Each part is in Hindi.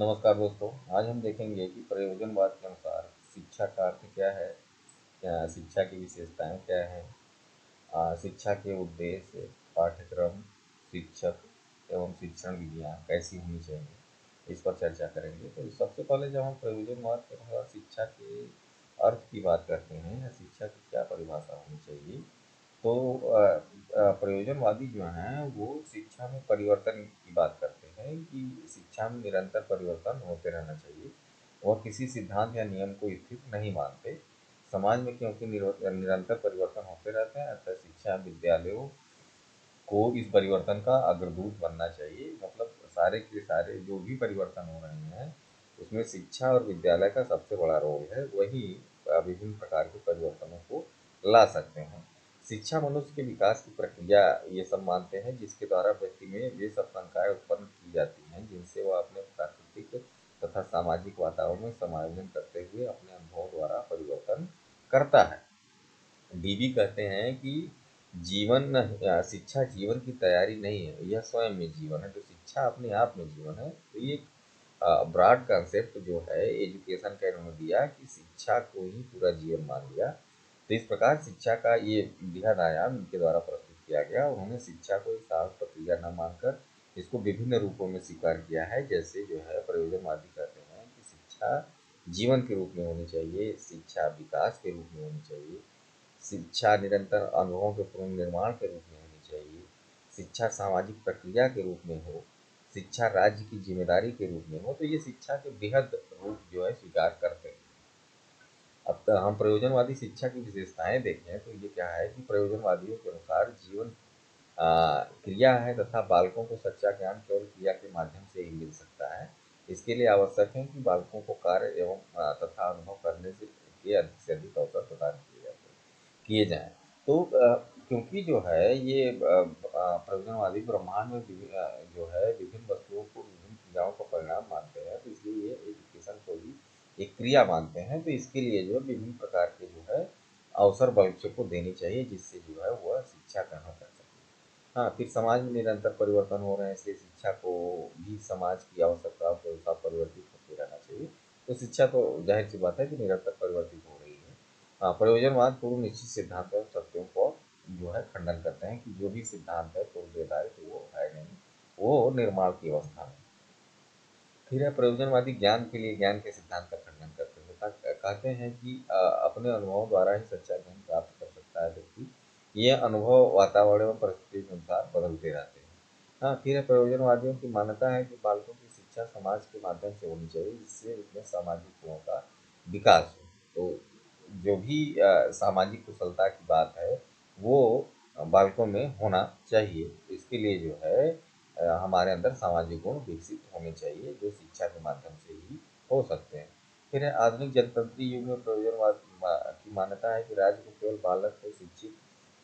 नमस्कार दोस्तों। आज हम देखेंगे कि प्रयोजनवाद के अनुसार शिक्षा का अर्थ क्या है, क्या शिक्षा की विशेषताएं क्या हैं, शिक्षा के उद्देश्य, पाठ्यक्रम, शिक्षक एवं शिक्षण विधियाँ कैसी होनी चाहिए, इस पर चर्चा करेंगे। तो सबसे पहले जब हम प्रयोजनवाद के अनुसार शिक्षा के अर्थ की बात करते हैं या शिक्षा की क्या परिभाषा होनी चाहिए, तो प्रयोजनवादी जो हैं वो शिक्षा में परिवर्तन की बात करते हैं कि शिक्षा में निरंतर परिवर्तन होते रहना चाहिए। वह किसी सिद्धांत या नियम को स्थिर नहीं मानते। समाज में क्योंकि निरंतर परिवर्तन होते रहते हैं, अतः शिक्षा विद्यालयों को इस परिवर्तन का अग्रदूत बनना चाहिए। मतलब सारे के सारे जो भी परिवर्तन हो रहे हैं उसमें शिक्षा और विद्यालय का सबसे बड़ा रोल है। वही विभिन्न प्रकार के परिवर्तनों को ला सकते हैं। शिक्षा मनुष्य के विकास की प्रक्रिया ये सब मानते हैं, जिसके द्वारा व्यक्ति में वे सब संकाय उत्पन्न की जाती हैं जिनसे वह अपने प्राकृतिक तथा सामाजिक वातावरण में समायोजन करते हुए अपने अनुभव द्वारा परिवर्तन करता है। डीबी कहते हैं कि शिक्षा जीवन की तैयारी नहीं है, यह स्वयं में जीवन है। तो शिक्षा अपने आप में जीवन है। तो ये ब्रॉड कंसेप्ट जो है एजुकेशन का इन्होंने दिया कि शिक्षा को ही पूरा जीवन मान लिया। तो इस प्रकार शिक्षा का ये बृहद आयाम इनके द्वारा प्रस्तुत किया गया। उन्होंने शिक्षा को एक साल प्रक्रिया न मानकर इसको विभिन्न रूपों में स्वीकार किया है। जैसे जो है प्रयोजनवादी कहते हैं कि शिक्षा जीवन के रूप में होनी चाहिए, शिक्षा विकास के रूप में होनी चाहिए, शिक्षा निरंतर अनुभवों के पुनर्निर्माण के रूप में होनी चाहिए, शिक्षा सामाजिक प्रक्रिया के रूप में हो, शिक्षा राज्य की जिम्मेदारी के रूप में हो। तो ये शिक्षा के बृहद रूप जो है स्वीकार करते हैं। अब हम प्रयोजनवादी शिक्षा की विशेषताएं देखें तो ये क्या है कि प्रयोजनवादियों के अनुसार जीवन क्रिया है तथा बालकों को सच्चा ज्ञान केवल क्रिया के माध्यम से ही मिल सकता है। इसके लिए आवश्यक है कि बालकों को कार्य एवं तथा अनुभव करने के अधिक से अधिक अवसर प्रदान किए जाएँ। तो क्योंकि जो है ये प्रयोजनवादी ब्रह्मांड में जो है विभिन्न वस्तुओं को विभिन्न क्रियाओं का परिणाम मानते हैं, तो इसलिए ये एजुकेशन को भी एक क्रिया मानते हैं। तो इसके लिए जो है विभिन्न प्रकार के जो है अवसर बच्चों को देने चाहिए, जिससे जो है वह शिक्षा ग्रहण कर सके। हाँ, फिर समाज में निरंतर परिवर्तन हो रहे हैं, इसलिए शिक्षा को भी समाज की आवश्यकताओं के अनुसार परिवर्तित होते रहना चाहिए। तो शिक्षा तो जाहिर सी बात है कि निरंतर परिवर्तित हो रही है। हाँ, प्रयोजनवाद पूर्व निश्चित सिद्धांतों और सत्यों को जो है खंडन करते हैं कि जो भी सिद्धांत है पूर्व निर्धारित वो है नहीं, वो निर्माण की अवस्था में। फिर है प्रयोजनवादी ज्ञान के लिए ज्ञान के सिद्धांत का खंडन करते हैं तथा कहते हैं कि अपने अनुभवों द्वारा ही सच्चा ज्ञान प्राप्त कर सकता है व्यक्ति। ये अनुभव वातावरण एवं परिस्थिति के अनुसार बदलते रहते हैं। हाँ, फिर है प्रयोजनवादियों की मान्यता है कि बालकों की शिक्षा समाज के माध्यम से होनी चाहिए, जिससे उसमें सामाजिक गुणों का विकास हो। तो जो भी सामाजिक कुशलता की बात है वो बालकों में होना चाहिए। इसके लिए जो है हमारे अंदर सामाजिक गुण विकसित होने चाहिए, जो शिक्षा के माध्यम से ही हो सकते हैं। फिर है आधुनिक जनतंत्री युग में प्रयोजनवाद की मान्यता है कि राज्य को केवल बालक को शिक्षित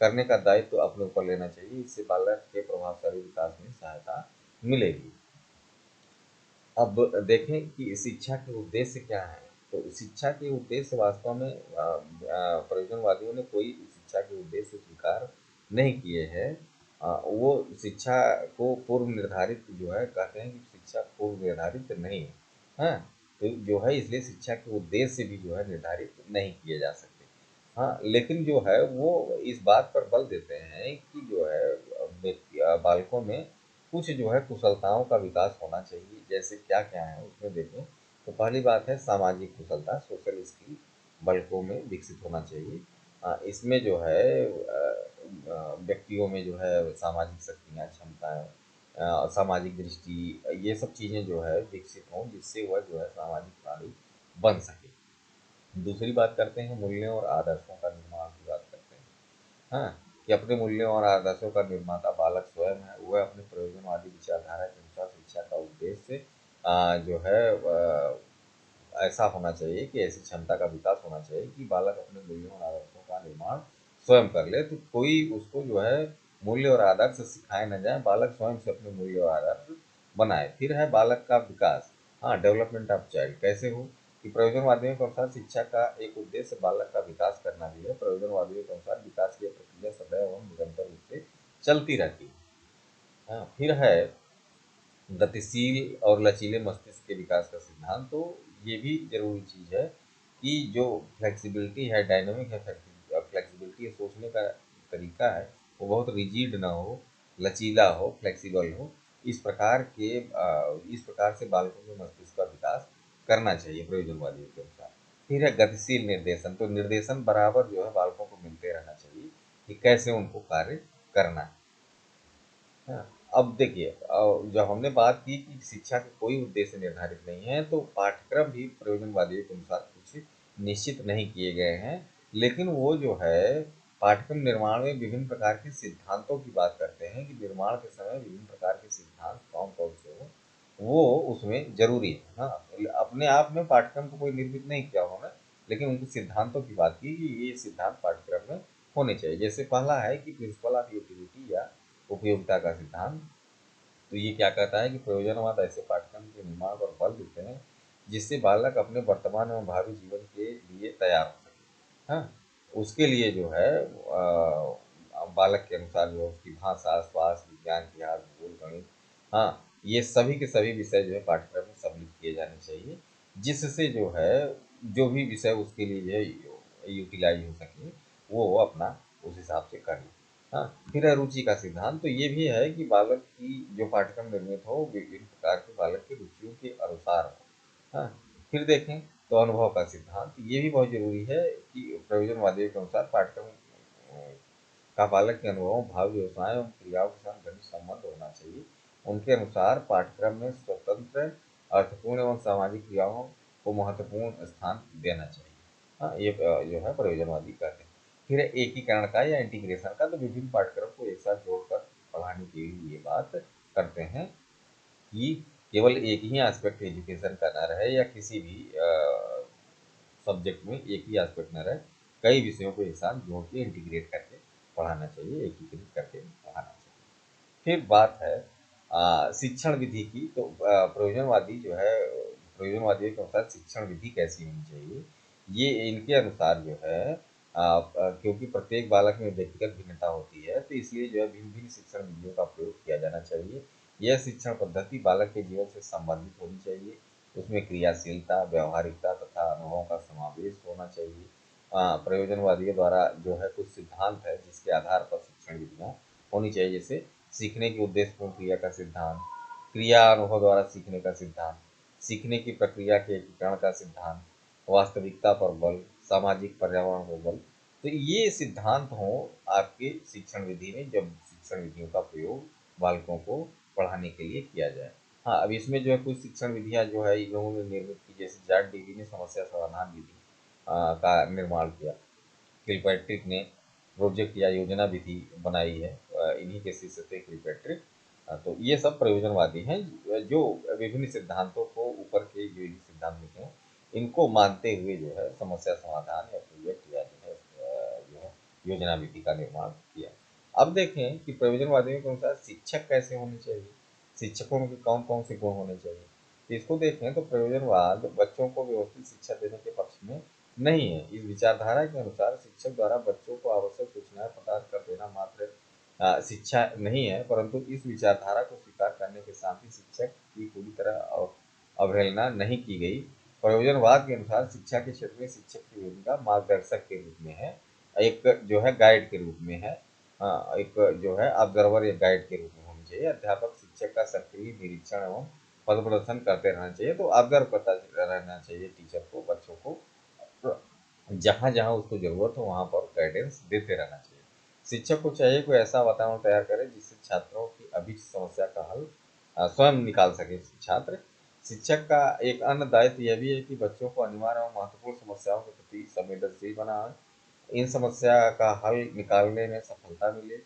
करने का दायित्व तो अपने ऊपर लेना चाहिए, इससे बालक के प्रभावशाली विकास में सहायता मिलेगी। अब देखें कि शिक्षा के उद्देश्य क्या हैं। तो शिक्षा के उद्देश्य वास्तव में प्रयोजनवादियों ने कोई शिक्षा के उद्देश्य स्वीकार नहीं किए हैं। वो शिक्षा को पूर्व निर्धारित जो है कहते हैं कि शिक्षा पूर्व निर्धारित नहीं है। हाँ, तो जो है इसलिए शिक्षा के उद्देश्य भी जो है निर्धारित नहीं किए जा सकते। हाँ, लेकिन जो है वो इस बात पर बल देते हैं कि जो है बालकों में कुछ जो है कुशलताओं का विकास होना चाहिए। जैसे क्या-क्या है उसमें देखें, तो पहली बात है सामाजिक कुशलता, सोशल स्किल बालकों में विकसित होना चाहिए। इसमें जो है व्यक्तियों में जो है सामाजिक शक्तियाँ, क्षमताएँ, सामाजिक दृष्टि, ये सब चीज़ें जो है विकसित हों, जिससे वह जो है सामाजिक प्राणी बन सके। दूसरी बात करते हैं मूल्यों और आदर्शों का निर्माण की बात करते हैं। हाँ, कि अपने मूल्यों और आदर्शों का निर्माता बालक स्वयं है। वह अपने प्रयोजनवादी विचारधारा के अनुसार शिक्षा का उद्देश्य जो है ऐसा होना चाहिए कि ऐसी क्षमता का विकास होना चाहिए कि बालक अपने मूल्यों और आदर्शों का निर्माण स्वयं कर ले। तो कोई उसको जो है मूल्य और आदर्श सिखाए न जाए, बालक स्वयं से अपने मूल्य और आदर्श बनाए। फिर है बालक का विकास। हाँ, डेवलपमेंट ऑफ चाइल्ड कैसे हो कि प्रयोजनवादियों के अनुसार शिक्षा का एक उद्देश्य बालक का विकास करना भी है। प्रयोजनवादियों के अनुसार विकास की प्रक्रिया सदैव एवं निरंतर रूप से चलती रहती है। हाँ, फिर है गतिशील और लचीले मस्तिष्क के विकास का सिद्धांत। तो ये भी जरूरी चीज़ है कि जो फ्लेक्सिबिलिटी है, डायनामिक है, फ्लेक्सिबिलिटी है, सोचने का तरीका है, वो बहुत रिजिड ना हो, लचीला हो, फ्लेक्सिबल हो। इस प्रकार से बालकों के मस्तिष्क का विकास करना चाहिए प्रयोजनवादियों के अनुसार। फिर है गतिशील निर्देशन। तो निर्देशन बराबर जो है बालकों को मिलते रहना चाहिए कि कैसे उनको कार्य करना है। हाँ, अब देखिए, जब हमने बात की कि शिक्षा के कोई उद्देश्य निर्धारित नहीं है, तो पाठ्यक्रम भी प्रयोजनवादियों के अनुसार कुछ निश्चित नहीं किए गए हैं, लेकिन वो जो है पाठ्यक्रम निर्माण में विभिन्न प्रकार के सिद्धांतों की बात करते हैं कि निर्माण के समय विभिन्न प्रकार के सिद्धांत कौन कौन से हो, वो उसमें जरूरी है। हाँ, अपने आप में पाठ्यक्रम को कोई निर्मित नहीं किया उन्होंने, लेकिन उनके सिद्धांतों की बात की कि ये सिद्धांत पाठ्यक्रम में होने चाहिए। जैसे पहला है कि प्रिंसिपल ऑफ यूटिलिटी या उपयोगिता का सिद्धांत। तो ये क्या कहता है कि प्रयोजनवाद ऐसे पाठ्यक्रम के निर्माण पर बल देते हैं जिससे बालक अपने वर्तमान एवं भावी जीवन के लिए तैयार हो सके। हाँ, उसके लिए जो है बालक के अनुसार जो है उसकी भाषा, स्वास्थ्य, विज्ञान, इतिहास, भूगोल, गणित, हाँ, ये सभी के सभी विषय जो है पाठ्यक्रम में सम्मिलित किए जाने चाहिए, जिससे जो है जो भी विषय उसके लिए जो है यूटिलाइज हो सके, वो अपना उस हिसाब से कर ले। हाँ, फिर है रुचि का सिद्धांत। तो ये भी है कि बालक की जो पाठ्यक्रम निर्मित हो विभिन्न प्रकार के बालक की रुचियों के अनुसार हो। हाँ, फिर देखें तो अनुभव का सिद्धांत। ये भी बहुत जरूरी है कि प्रयोजनवादियों के अनुसार पाठ्यक्रम का बालक के अनुभवों, भावी व्यवसाय एवं क्रियाओं के साथ घनिष्ठ संबंध होना चाहिए। उनके अनुसार पाठ्यक्रम में स्वतंत्र, अर्थपूर्ण एवं सामाजिक क्रियाओं को महत्वपूर्ण स्थान देना चाहिए। हाँ, ये जो है प्रयोजनवादी कहते हैं। फिर है एकीकरण का या इंटीग्रेशन का। तो विभिन्न पाठ्यक्रम को एक साथ जोड़कर पढ़ाने के लिए ये बात करते हैं कि केवल एक ही एस्पेक्ट एजुकेशन का न रहे या किसी भी सब्जेक्ट में एक ही एस्पेक्ट न रहे, कई विषयों को एक साथ जोड़ के इंटीग्रेट करके पढ़ाना चाहिए, एकीकृत करके पढ़ाना चाहिए। फिर बात है शिक्षण विधि की। तो प्रयोजनवादी जो है, प्रयोजनवादियों के अनुसार शिक्षण विधि कैसी होनी चाहिए, ये इनके अनुसार जो है क्योंकि प्रत्येक बालक में व्यक्तिगत भिन्नता होती है, तो इसलिए जो है भिन्न भिन्न शिक्षण विधियों का प्रयोग किया जाना चाहिए। यह शिक्षण पद्धति बालक के जीवन से संबंधित होनी चाहिए। उसमें क्रियाशीलता, व्यावहारिकता तथा अनुभवों का समावेश होना चाहिए। प्रयोजनवादियों द्वारा जो है कुछ सिद्धांत है जिसके आधार पर शिक्षण विधियाँ होनी चाहिए, जैसे सीखने की उद्देश्यपूर्ण क्रिया का सिद्धांत, क्रिया अनुभव द्वारा सीखने का सिद्धांत, सीखने की प्रक्रिया के एकीकरण का सिद्धांत, वास्तविकता पर बल, सामाजिक पर्यावरण पर बल। तो ये सिद्धांत हो आपके शिक्षण विधि में, जब शिक्षण विधियों का प्रयोग बालकों को पढ़ाने के लिए किया जाए। हाँ, अब इसमें जो है कुछ शिक्षण विधियाँ जो है इन लोगों ने निर्मित की, जैसे जॉर्ज डेवी ने समस्या समाधान विधि का निर्माण किया। किलपैट्रिक ने प्रोजेक्ट या योजना विधि बनाई है, इन्हीं के शिष्य थे किलपैट्रिक। तो ये सब प्रयोजनवादी हैं जो विभिन्न सिद्धांतों को, ऊपर के जो ये सिद्धांत लिखे हैं, इनको मानते हुए जो है समस्या समाधान या प्रोजेक्ट या जो है योजना विधि का निर्माण किया। अब देखें कि प्रयोजनवादियों के अनुसार शिक्षक कैसे होने चाहिए, शिक्षकों के कौन कौन से गुण होने चाहिए। तो इसको देखें तो प्रयोजनवाद बच्चों को व्यवस्थित शिक्षा देने के पक्ष में नहीं है। इस विचारधारा के अनुसार शिक्षक द्वारा बच्चों को आवश्यक सूचनाएं प्रदान कर देना मात्र शिक्षा नहीं है, परंतु इस विचारधारा को स्वीकार करने के साथ ही शिक्षक की पूरी तरह अवहेलना नहीं की गई। प्रयोजनवाद के अनुसार शिक्षा के क्षेत्र में शिक्षक की भूमिका मार्गदर्शक के रूप में है, एक जो है गाइड के रूप में है। एक जो है ऑब्जर्वर या गाइड के रूप में होनी चाहिए। अध्यापक शिक्षक का सक्रिय निरीक्षण एवं पथ प्रदर्शन करते रहना चाहिए। तो ऑब्जर्व करता रहना चाहिए टीचर को, बच्चों को, जहाँ जहाँ उसको जरूरत हो वहाँ पर गाइडेंस देते रहना चाहिए। शिक्षक को चाहिए कोई ऐसा वातावरण तैयार करे जिससे छात्रों की अभी समस्या का हल स्वयं निकाल सके छात्र। शिक्षक का एक अन्य दायित्व यह भी है कि बच्चों को अनिवार्य एवं महत्वपूर्ण समस्याओं के प्रति संवेदनशील बनाए, इन समस्या का हल निकालने में सफलता मिले।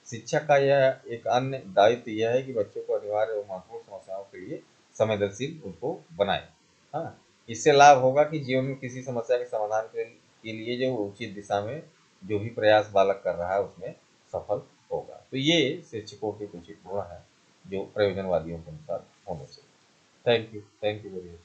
शिक्षक का यह एक अन्य दायित्व यह है कि बच्चों को अनिवार्य एवं महत्वपूर्ण समस्याओं के लिए संवेदनशील उनको बनाए। हाँ, इससे लाभ होगा कि जीवन में किसी समस्या के समाधान के लिए जो उचित दिशा में जो भी प्रयास बालक कर रहा है उसमें सफल होगा। तो ये शिक्षकों के कुछ गुण हैं जो प्रयोजनवादियों के अनुसार होने चाहिए। Thank you very much.